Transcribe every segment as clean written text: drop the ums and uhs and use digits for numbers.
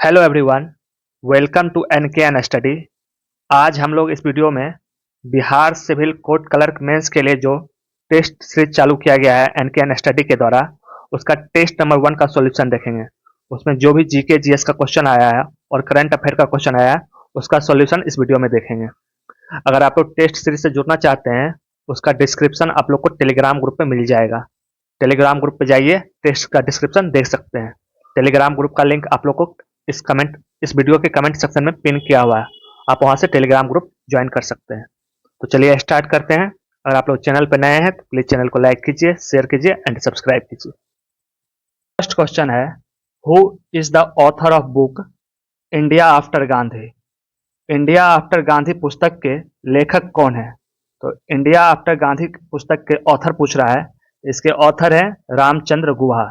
Hello everyone, welcome to N study. आज हम लोग इस वीडियो में Bihar civil court clerk mains के लिए जो टेस्ट सीरीज चालू किया गया है एन स्टडी के द्वारा, उसका टेस्ट नंबर 1 का सॉल्यूशन देखेंगे। उसमें जो भी जीके जीएस का क्वेश्चन आया है और करंट अफेयर का क्वेश्चन आया है, उसका सॉल्यूशन इस वीडियो में देखेंगे। अगर आप लोग टेस्ट सीरीज से जुड़ना चाहते हैं, उसका डिस्क्रिप्शन आप लोग को टेलीग्राम ग्रुप पे मिल जाएगा। टेलीग्राम ग्रुप पे जाइए, टेस्ट का डिस्क्रिप्शन देख सकते हैं। टेलीग्राम ग्रुप का लिंक आप लोग को इस वीडियो के कमेंट सेक्शन में पिन किया हुआ है। आप वहां से टेलीग्राम ग्रुप ज्वाइन कर सकते हैं। तो चलिए स्टार्ट करते हैं। अगर आप लोग चैनल पर नए हैं तो प्लीज चैनल को लाइक कीजिए, शेयर कीजिए एंड सब्सक्राइब कीजिए। फर्स्ट क्वेश्चन है, who is the author of book India after Gandhi? India after Gandhi पुस्तक के लेखक कौन है? तो इंडिया आफ्टर गांधी पुस्तक के ऑथर पूछ रहा है। इसके ऑथर है रामचंद्र गुहा।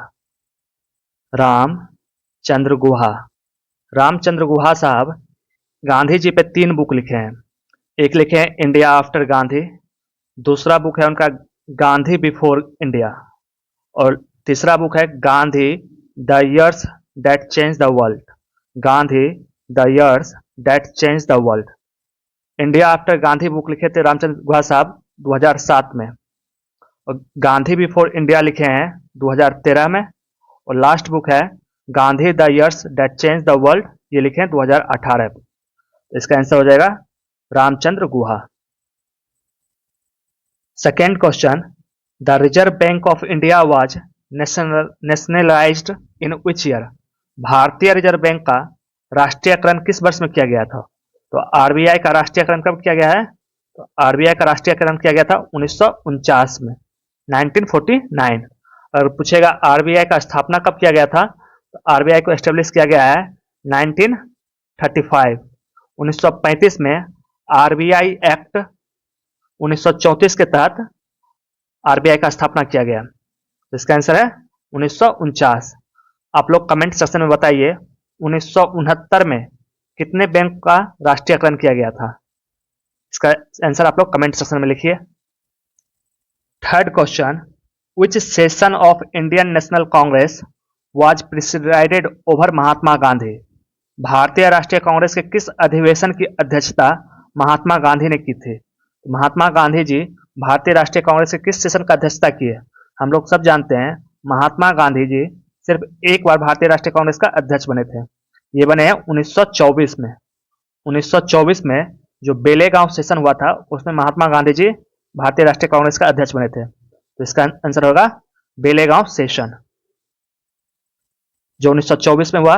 रामचंद्र गुहा। रामचंद्र गुहा साहब गांधी जी पे 3 बुक लिखे हैं। एक लिखे हैं इंडिया आफ्टर गांधी, दूसरा बुक है उनका गांधी बिफोर इंडिया, और तीसरा बुक है Gandhi the years that change the world. Gandhi the years that change the world. India after Gandhi book लिखे थे रामचंद्र गुहा साहब 2007 में, और गांधी बिफोर इंडिया लिखे हैं 2013 में, और लास्ट बुक है Gandhi the years that change the world, ये लिखे हैं 2018 में। इसका आंसर हो जाएगा Ramachandra Guha. Second question, the reserve bank of India was nationalised in which year? भारतीय रिजर्व बैंक का राष्ट्रीयकरण किस वर्ष में किया गया था? तो आरबीआई का राष्ट्रीयकरण कब किया गया है? तो आरबीआई का राष्ट्रीयकरण किया गया था 1949 में, 1949। अगर पूछेगा आरबीआई का स्थापना कब किया गया था, तो आरबीआई को एस्टेब्लिश किया गया है 1935, 1935 में। आरबीआई एक्ट 1934 के तहत आरबीआई का स्थापना किया गया। तो इसका आंसर है 1949। आप लोग कमेंट सेक्शन में बताइए 1969 में कितने बैंक का राष्ट्रीयकरण किया गया था? इसका आंसर आप लोग कमेंट सेक्शन में लिखिए। Third question, which session of Indian National Congress was presided over Mahatma Gandhi? भारतीय राष्ट्रीय कांग्रेस के किस अधिवेशन की अध्यक्षता महात्मा गांधी ने की थी? महात्मा गांधी जी भारतीय राष्ट्रीय कांग्रेस के किस सेशन का अध्यक्षता की है? हम लोग सब जानते हैं महात्मा गांधी जी सिर्फ एक बार भारतीय राष्ट्रीय कांग्रेस का अध्यक्ष बने थे। ये बने हैं 1924 में। 1924 में जो बेलेगांव सेशन हुआ था, उसमें महात्मा गांधी जी भारतीय राष्ट्रीय कांग्रेस का अध्यक्ष बने थे। तो इसका आंसर होगा बेलेगांव सेशन, जो 1924 में हुआ।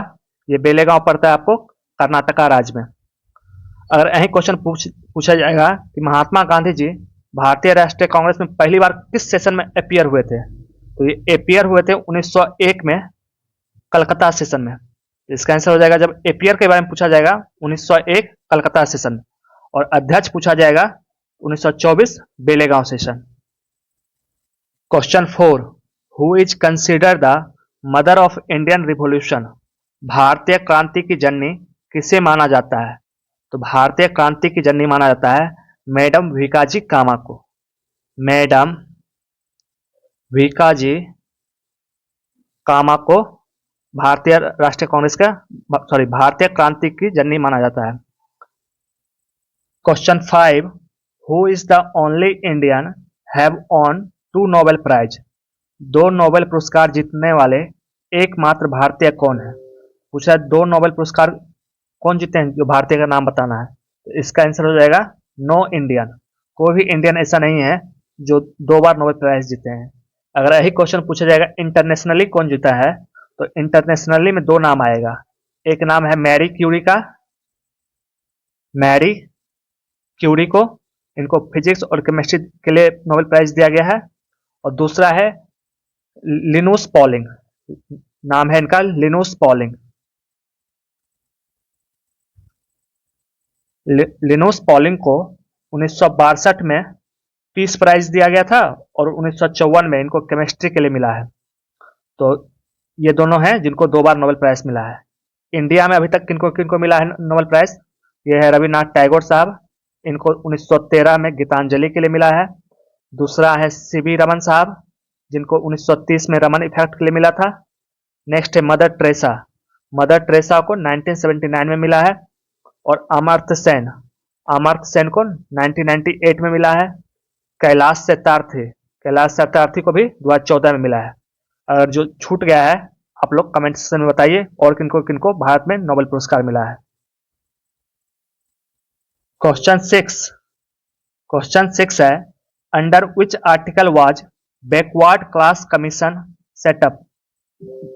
ये बेलेगांव पड़ता है आपको कर्नाटका राज्य में। अगर यही क्वेश्चन पूछा जाएगा कि महात्मा गांधी जी भारतीय राष्ट्रीय कांग्रेस में पहली बार किस सेशन में अपीयर हुए थे, तो ये अपीयर हुए थे 1901 में, कलकत्ता सेशन में। इसका आंसर हो जाएगा, जब अपीयर के बारे में पूछा जाएगा 1901 कलकत्ता सेशन, और अध्यक्ष पूछा जाएगा 1924 Belgaum session. Question 4, who is consider the mother of Indian revolution? भारतीय क्रांति की जननी किसे माना जाता है? तो भारतीय क्रांति की जननी माना जाता है मैडम भीकाजी कामा को। मैडम भीकाजी कामा को भारतीय राष्ट्रीय कांग्रेस का भारतीय क्रांति की जननी माना जाता है। Question 5, who is the only Indian have won 2 Nobel prize? 2 Nobel पुरस्कार जीतने वाले एकमात्र भारतीय कौन है? पूछा 2 नोबेल पुरस्कार कौन जीते हैं, जो भारतीय का नाम बताना है। तो इसका आंसर हो जाएगा नो इंडियन। कोई भी इंडियन ऐसा नहीं है जो 2 बार नोबेल प्राइज जीते हैं। अगर यही क्वेश्चन पूछा जाएगा इंटरनेशनली कौन जीता है, तो इंटरनेशनली में 2 नाम आएगा। एक नाम है मैरी क्यूरी का, मैरी क्यूरी को, इनको फिजिक्स और केमिस्ट्री के लिए नोबेल प्राइज दिया गया है। और दूसरा है लिनुस पॉलिंग, नाम है इनका लिनुस पॉलिंग। लिनुस पॉलिंग को 1962 में पीस प्राइज दिया गया था, और 1954 में इनको केमिस्ट्री के लिए मिला है। तो ये दोनों हैं जिनको 2 बार नोबेल प्राइज मिला है। इंडिया में अभी तक किनको किनको मिला है नोबेल प्राइज? ये है रविन्द्रनाथ टैगोर साहब, इनको 1913 में गीतांजलि के लिए मिला है। दूसरा है सीवी रमन साहब, जिनको 1930 में रमन इफेक्ट के लिए मिला था। नेक्स्ट है मदर टेरेसा, मदर टेरेसा को 1979 में मिला है। और अमर्त्य सेन को 1998 में मिला है। कैलाश सत्यार्थी को भी 2014 में मिला है। अगर जो छूट गया है आप लोग कमेंट सेक्शन में बताइए और किनको किनको भारत में नोबेल पुरस्कार मिला है। क्वेश्चन 6 है, under which article was backward class commission setup?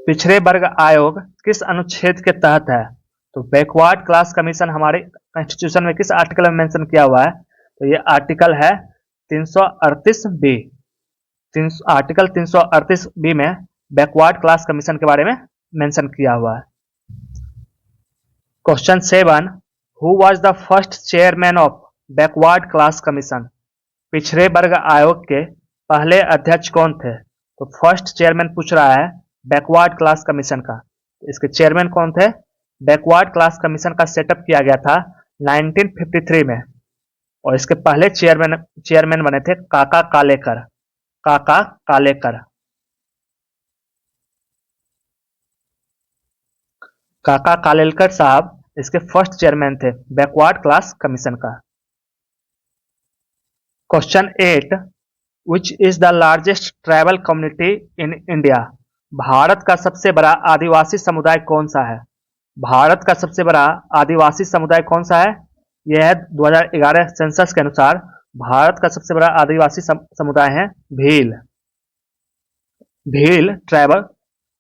पिछड़े वर्ग आयोग किस अनुच्छेद के तहत है? तो बैकवर्ड क्लास कमीशन हमारे कॉन्स्टिट्यूशन में किस आर्टिकल में मेंशन किया हुआ है? तो ये आर्टिकल है 338 बी। आर्टिकल 338 बी में बैकवर्ड क्लास कमीशन के बारे में मेंशन किया हुआ है। Question 7, who was the first chairman of backward class commission? पिछड़े वर्ग आयोग के पहले अध्यक्ष कौन थे? तो फर्स्ट चेयरमैन पूछ रहा है बैकवर्ड क्लास कमीशन का। इसके चेयरमैन कौन थे? बैकवर्ड क्लास कमीशन का सेटअप किया गया था 1953 में और इसके पहले चेयरमैन बने थे काका कालेलकर साहब इसके फर्स्ट चेयरमैन थे बैकवर्ड क्लास कमीशन का। Question 8, which is the largest tribal community in India? Bharat का सबसे बड़ा आदिवासी समुदाय कौन सा है? भारत का सबसे बड़ा आदिवासी समुदाय कौन सा है? यह है 2011 सेंसस के अनुसार भारत का सबसे बड़ा आदिवासी समुदाय है भील ट्राइबल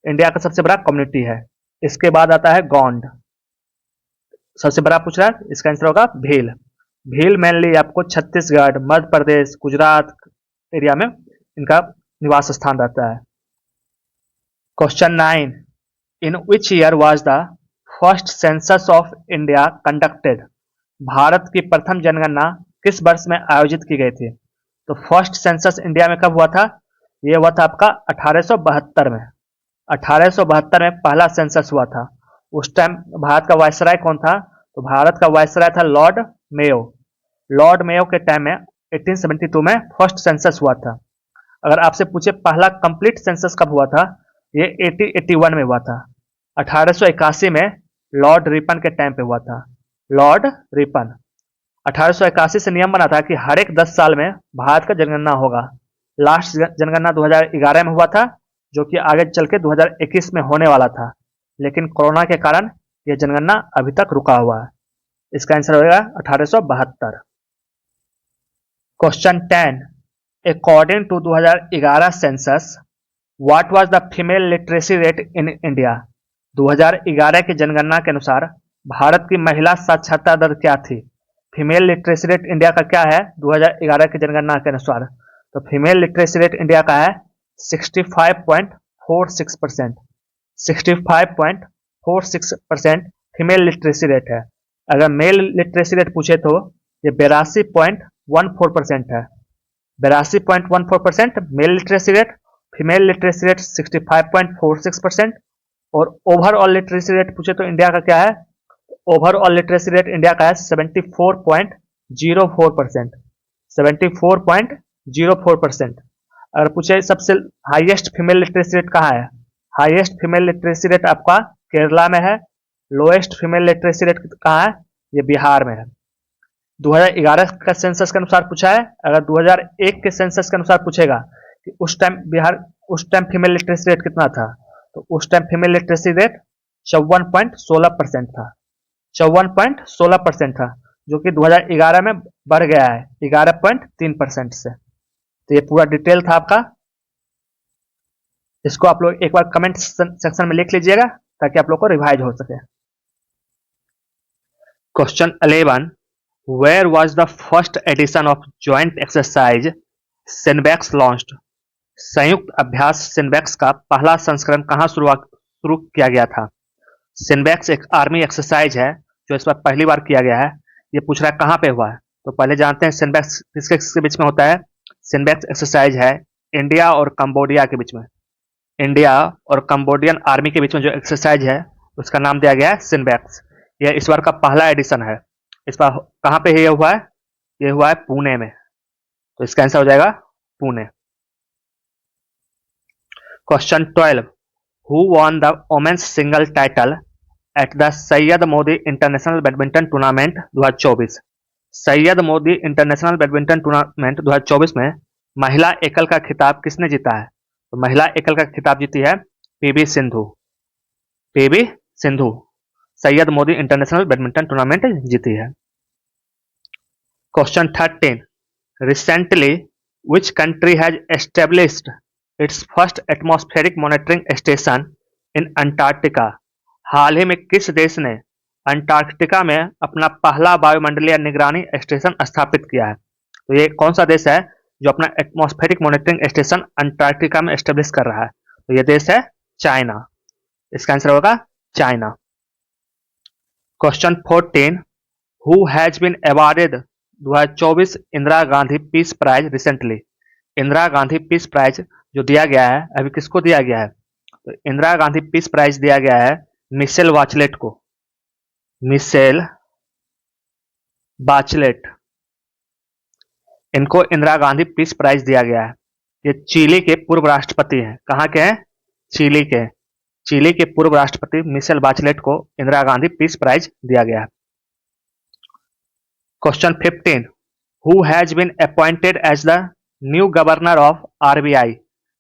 इंडिया का सबसे बड़ा कम्युनिटी है। इसके बाद आता है गोंड, सबसे बड़ा पूछ रहा है, इसका आंसर होगा भील मेनली आपको छत्तीसगढ़, मध्य प्रदेश, गुजरात एरिया में इनका निवास स्थान रहता है। Question 9, in which year was the first census of India conducted? Bharat की प्रथम जनगणना किस वर्ष में आयोजित की गई थी? तो फर्स्ट सेंसस इंडिया में कब हुआ था? ये हुआ था आपका 1872 में। 1872 में पहला सेंसस हुआ था। उस टाइम भारत का वायसराय कौन था? तो भारत का वायसराय था लॉर्ड मेयो के टाइम में 1872 में फर्स्ट सेंसस हुआ था। अगर आपसे पूछे पहला कंप्लीट सेंसस कब हुआ था? ये 1881 में हुआ था। 1881 में लॉर्ड रिपन के टाइम पे हुआ था। 1881 से नियम बना था कि हर एक 10 साल में भारत का जनगणना होगा। लास्ट जनगणना 2011 में हुआ था, जो कि आगे चल के 2021 में होने वाला था, लेकिन कोरोना के कारण यह जनगणना अभी तक रुका हुआ है। इसका आंसर होगा 1872। Question 10, according to 2011 census what was the female literacy rate in India? 2011 की जनगणना के अनुसार भारत की महिला साक्षरता दर क्या थी? फीमेल लिटरेसी रेट इंडिया का क्या है 2011 की जनगणना के अनुसार? तो फीमेल लिटरेसी रेट इंडिया का है 65.46%। 65.46% फीमेल लिटरेसी रेट है। अगर मेल लिटरेसी रेट पूछे तो ये 82.14% है। 82.14% mail literacy rate, female literacy rate 65.46%। और ओवरऑल लिटरेसी रेट पूछे तो इंडिया का क्या है? ओवरऑल लिटरेसी रेट इंडिया का है 74.04%। 74.04%। अगर पूछे सबसे हाईएस्ट फीमेल लिटरेसी रेट कहाँ है? हाईएस्ट फीमेल लिटरेसी रेट आपका केरला में है। लोएस्ट फीमेल लिटरेसी रेट कहाँ है? ये बिहार में है। 2011 का सेंसस के अनुसार पूछा है। अगर 2001 के सेंसस के अनुसार पूछेगा कि उस टाइम फीमेल लिटरेसी रेट कितना था, तो उस टाइम फीमेल लिटरेसी रेट 54.16% था। 54.16% था, जो कि 2011 में बढ़ गया है 11.3% से। तो ये पूरा डिटेल था आपका। इसको आप लोग एक बार कमेंट सेक्शन में लिख लीजिएगा ताकि आप लोग को रिवाइज हो सके। Question 11, where was the first edition of joint exercise SIMBEX launched? संयुक्त अभ्यास सिनबैक्स का पहला संस्करण कहाँ शुरू किया गया था? सिनबैक्स एक आर्मी एक्सरसाइज है जो इस बार पहली बार किया गया है। ये पूछ रहा है कहाँ पे हुआ है, तो पहले जानते हैं सिनबैक्स किसके बीच में होता है। सिनबैक्स एक्सरसाइज है इंडिया और कंबोडिया के बीच में। इंडिया और कंबोडियन आर्मी के बीच में जो एक्सरसाइज है उसका नाम दिया गया है सिनबैक्स। यह इस बार का पहला एडिशन है। इस बार कहाँ पे ये हुआ है? ये हुआ है पुणे में। तो इसका आंसर हो जाएगा Pune. Question 12, who won the women's single title at the Syed Modi International Badminton tournament 2024। Syed Modi International Badminton tournament 2024 में महिला एकल का खिताब किसने जीता है? तो महिला एकल का खिताब जीती है PV Sindhu. PV Sindhu Syed Modi International Badminton Tournament जीती है। Question 13, recently which country has established its first atmospheric monitoring station in Antarctica? हाल ही में किस देश ने अंटार्कटिका में अपना पहला वायुमंडलीय निगरानी स्टेशन स्थापित किया है? तो ये कौन सा देश है जो अपना एटमॉस्फेरिक मॉनिटरिंग स्टेशन अंटार्कटिका में एस्टेब्लिश कर रहा है? तो ये देश है चाइना। इसका आंसर होगा China. Question 14, who has been awarded 2024 Indira Gandhi peace prize recently? Indira Gandhi peace prize जो दिया गया है अभी किसको दिया गया है? तो इंदिरा गांधी पीस प्राइज दिया गया है मिशेल बाचलेट को। मिशेल बाचलेट, इनको इंदिरा गांधी पीस प्राइज दिया गया है। ये चिली के पूर्व राष्ट्रपति हैं। कहां के हैं? चिली के। चिली के पूर्व राष्ट्रपति मिशेल बाचलेट को इंदिरा गांधी पीस प्राइज दिया गया है। Question 15, who has been appointed as the new governor of RBI?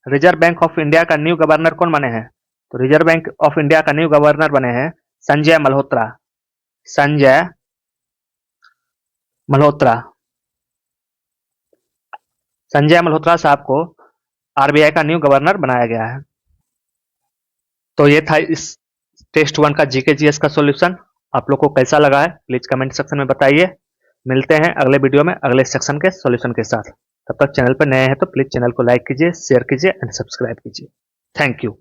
Reserve bank of India का न्यू गवर्नर कौन बने हैं? तो रिजर्व बैंक ऑफ इंडिया का न्यू गवर्नर बने हैं संजय मल्होत्रा। संजय मल्होत्रा। संजय मल्होत्रा साहब को आरबीआई का न्यू गवर्नर बनाया गया है। तो ये था इस टेस्ट 1 का जीके जीएस का सॉल्यूशन। आप लोग को कैसा लगा है प्लीज कमेंट सेक्शन में बताइए। मिलते हैं अगले वीडियो में अगले सेक्शन के सॉल्यूशन के साथ। तब तक चैनल पर नए हैं तो प्लीज चैनल को लाइक कीजिए, शेयर कीजिए एंड सब्सक्राइब कीजिए। Thank you.